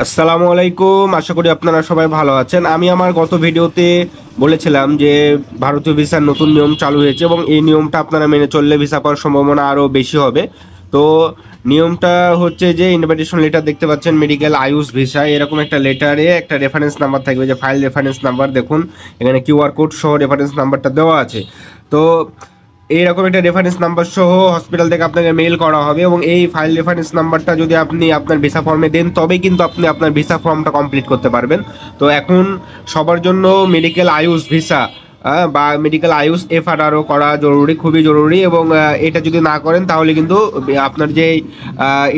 আসসালামু আলাইকুম। আশা করি আপনারা সবাই ভালো আছেন। আমি আমার গত ভিডিওতে বলেছিলাম যে ভারতীয় ভিসার নতুন নিয়ম চালু হয়েছে এবং এই নিয়মটা আপনারা মেনে চললে ভিসা পাওয়ার সম্ভাবনা আরও বেশি হবে। তো নিয়মটা হচ্ছে যে ইনভাইটেশন লেটার দেখতে পাচ্ছেন, মেডিকেল আয়ুষ ভিসা, এরকম একটা লেটারে একটা রেফারেন্স নাম্বার থাকবে, যে ফাইল রেফারেন্স নাম্বার। দেখুন এখানে কিউআর কোড সহ রেফারেন্স নাম্বারটা দেওয়া আছে। তো এইরকম একটা রেফারেন্স নাম্বার সহ হসপিটাল থেকে আপনাকে মেল করা হবে এবং এই ফাইল রেফারেন্স নাম্বারটা যদি আপনি আপনার ভিসা ফর্মে দেন তবেই কিন্তু আপনি আপনার ভিসা ফর্মটা কমপ্লিট করতে পারবেন। তো এখন সবার জন্য মেডিকেল আয়ুষ ভিসা বা মেডিকেল আয়ুষ এফআরআরও করা জরুরি, খুবই জরুরি। এবং এটা যদি না করেন তাহলে কিন্তু আপনার যে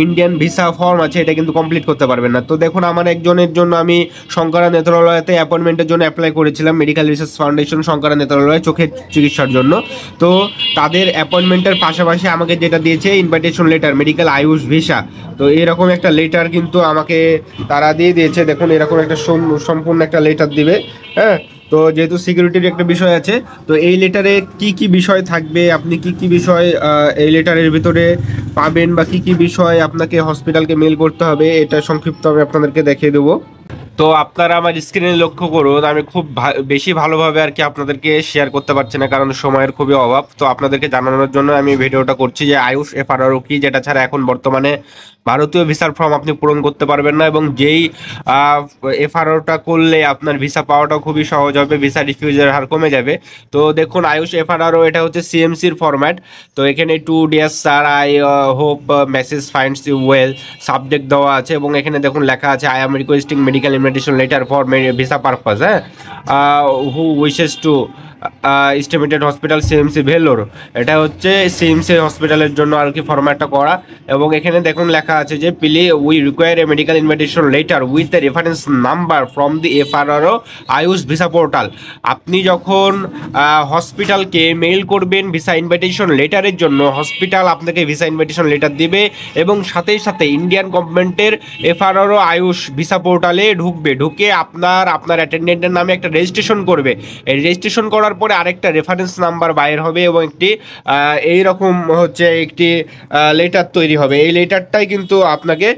ইন্ডিয়ান ভিসা ফর্ম আছে এটা কিন্তু কমপ্লিট করতে পারবেন না। তো দেখুন, আমার একজনের জন্য আমি শঙ্করা নেত্রালয়তে অ্যাপয়েন্টমেন্টের জন্য অ্যাপ্লাই করেছিলাম, medical research foundation Shankara Nethralaya, চোখের চিকিৎসার জন্য। তো তাদের অ্যাপয়েন্টমেন্টের পাশাপাশি আমাকে যেটা দিয়েছে invitation letter, medical Ayush visa. তো এরকম একটা লেটার কিন্তু আমাকে তারা দিয়ে দিয়েছে। দেখুন এরকম একটা সম্পূর্ণ একটা লেটার দিবে। হ্যাঁ, তো যেহেতু সিকিউরিটির একটা বিষয় আছে, তো এই লেটারে কি কি বিষয় থাকবে, আপনি কি কি বিষয় এই লেটারের ভিতরে পাবেন বা কি কি বিষয় আপনাকে হসপিটালকে মেল করতে হবে, এটা সংক্ষিপ্ত আমি আপনাদেরকে দেখিয়ে দেবো। তো আপনারা আমার স্ক্রিনে লক্ষ্য করুন, আমি খুব বেশি ভালোভাবে আর কি আপনাদেরকে শেয়ার করতে পারছি না, কারণ সময়ের খুবই অভাব। তো আপনাদেরকে জানানোর জন্য আমি ভিডিওটা করছি যে আয়ুষ এফআরআরও কি, যেটা ছাড়া এখন বর্তমানে ভারতীয় ভিসার ফর্ম আপনি পূরণ করতে পারবেন না, এবং যেই এফআরআরটা করলে আপনার ভিসা পাওয়াটাও খুবই সহজ হবে, ভিসা রিফিউজের হার কমে যাবে। তো দেখুন আয়ুষ এফআরআরও এটা হচ্ছে সিএমসির ফরম্যাট। তো এখানে 2 dear sir, I hope message finds you well subject দেওয়া আছে, এবং এখানে দেখুন লেখা আছে I am requesting medical invitation letter for visa purpose. হ্যাঁ, who wishes to estimated hospital CMC Vellore, এটা হচ্ছে সিএমসি হসপিটালের জন্য আর কি ফরম্যাটটা করা। এবং এখানে দেখুন লেখা আছে যে we require a medical invitation letter with the reference number from the FRRO Ayush visa portal. আপনি যখন হসপিটালকে মেইল করবেন ভিসা ইনভিটেশন লেটারের জন্য, হসপিটাল আপনাকে ভিসা ইনভিটেশন লেটার দিবে এবং সাথে সাথে ইন্ডিয়ান গভর্নমেন্টের এফআরআরও আয়ুষ ভিসা পোর্টালে ঢুকে আপনার অ্যাটেন্ডেন্টের নামে একটা রেজিস্ট্রেশন করবে। এই রেজিস্ট্রেশন করার পরে আরেকটা রেফারেন্স নাম্বার বাইর হবে এবং এইরকম হচ্ছে একটি লেটার তৈরি হবে। এই লেটারটাই কিন্তু আপনাকে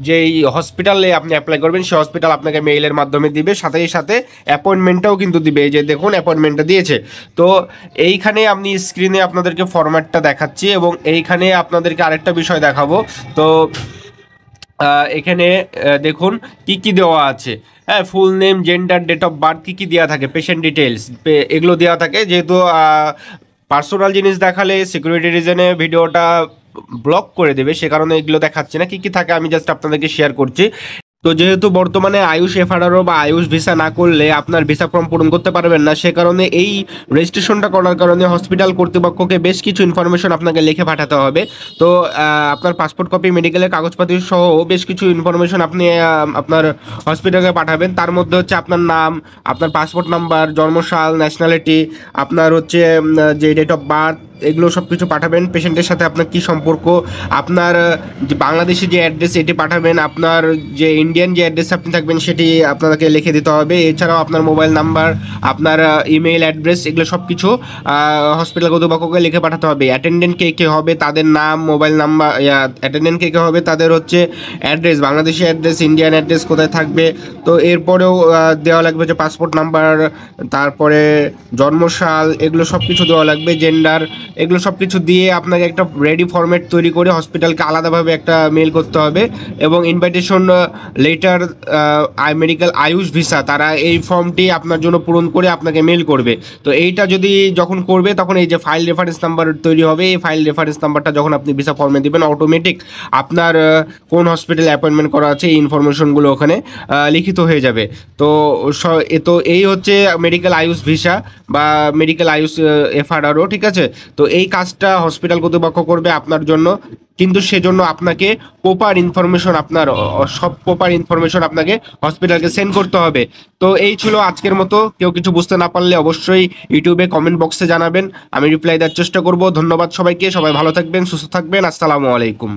যেই হসপিটালে আপনি অ্যাপ্লাই করবেন সেই হসপিটাল আপনাকে মেইলের মাধ্যমে দিবে, সাথে সাথে অ্যাপয়েন্টমেন্টটাও কিন্তু দিবে। এই যে দেখুন অ্যাপয়েন্টমেন্টটা দিয়েছে। তো এইখানে আমি স্ক্রিনে আপনাদেরকে ফরম্যাটটা দেখাচ্ছি এবং এইখানে আপনাদেরকে আরেকটা বিষয় দেখাবো। তো এখানে দেখুন কি কি দেওয়া আছে। হ্যাঁ, full name, gender, date of birth, কী কী দেওয়া থাকে, পেশেন্ট ডিটেলস, এগুলো দেওয়া থাকে। যেহেতু পার্সোনাল জিনিস দেখালে সিকিউরিটি রিজনে ভিডিওটা ব্লক করে দেবে, সে কারণে এগুলো দেখাচ্ছি না। কী কী থাকে আমি জাস্ট আপনাদেরকে শেয়ার করছি। তো যেহেতু বর্তমানে আয়ুষ এফআরআরও বা আয়ুষ ভিসা না করলে আপনার ভিসা ফর্ম পূরণ করতে পারবেন না, সে কারণে এই রেজিস্ট্রেশনটা করার কারণে হসপিটাল কর্তৃপক্ষকে বেশ কিছু ইনফরমেশন আপনাকে লিখে পাঠাতে হবে। তো আপনার পাসপোর্ট কপি, মেডিকেলের কাগজপাতি সহ বেশ কিছু ইনফরমেশন আপনি আপনার হসপিটালে পাঠাবেন। তার মধ্যে হচ্ছে আপনার নাম, আপনার পাসপোর্ট নাম্বার, জন্মসাল, ন্যাশনালিটি, আপনার হচ্ছে যে ডেট অফ বার্থ, এগুলো সব কিছু পাঠাবেন। পেশেন্টের সাথে আপনার কি সম্পর্ক, আপনার যে বাংলাদেশি যে অ্যাড্রেস এটি পাঠাবেন, আপনার যে ইন্ডিয়ান যে অ্যাড্রেস আপনি থাকবেন সেটি আপনাকে লিখে দিতে হবে। এছাড়াও আপনার মোবাইল নাম্বার, আপনার ইমেইল অ্যাড্রেস, এগুলো সব কিছু হসপিটাল কর্তৃপক্ষকে লিখে পাঠাতে হবে। অ্যাটেন্ডেন্ট কে কে হবে তাদের নাম, মোবাইল নাম্বার, অ্যাটেন্ডেন্ট কে কে হবে তাদের হচ্ছে address, Bangladeshi address, Indian address কোথায় থাকবে। তো এরপরেও দেওয়া লাগবে যে পাসপোর্ট নাম্বার, তারপরে জন্মসাল, এগুলো সব কিছু দেওয়া লাগবে, জেন্ডার, এগুলো সব কিছু দিয়ে আপনাকে একটা রেডি ফরম্যাট তৈরি করে হসপিটালকে আলাদাভাবে একটা মেল করতে হবে। এবং invitation letter medical Ayush visa, তারা এই ফর্মটি আপনার জন্য পূরণ করে আপনাকে মেল করবে। তো এইটা যদি যখন করবে তখন এই যে ফাইল রেফারেন্স নাম্বার তৈরি হবে, এই ফাইল রেফারেন্স নাম্বারটা যখন আপনি ভিসা ফর্মে দেবেন অটোমেটিক আপনার কোন হসপিটালে অ্যাপয়েন্টমেন্ট করা আছে এই ইনফরমেশনগুলো ওখানে লিখিত হয়ে যাবে। তো এই হচ্ছে মেডিকেল আয়ুষ ভিসা বা মেডিকেল আয়ুষ এফআরআরও, ঠিক আছে। তো এই কাজটা হসপিটাল কর্তৃপক্ষ করবে আপনার জন্য, কিন্তু সেজন্য আপনাকে প্রপার ইনফরমেশন, আপনার সব প্রপার ইনফরমেশন আপনাকে হসপিটালকে সেন্ড করতে হবে। তো এই ছিল আজকের মতো। কেউ কিছু বুঝতে না পারলে অবশ্যই ইউটিউবে কমেন্ট বক্সে জানাবেন, আমি রিপ্লাই দেওয়ার চেষ্টা করব। ধন্যবাদ সবাইকে, সবাই ভালো থাকবেন, সুস্থ থাকবেন। আসসালামু আলাইকুম।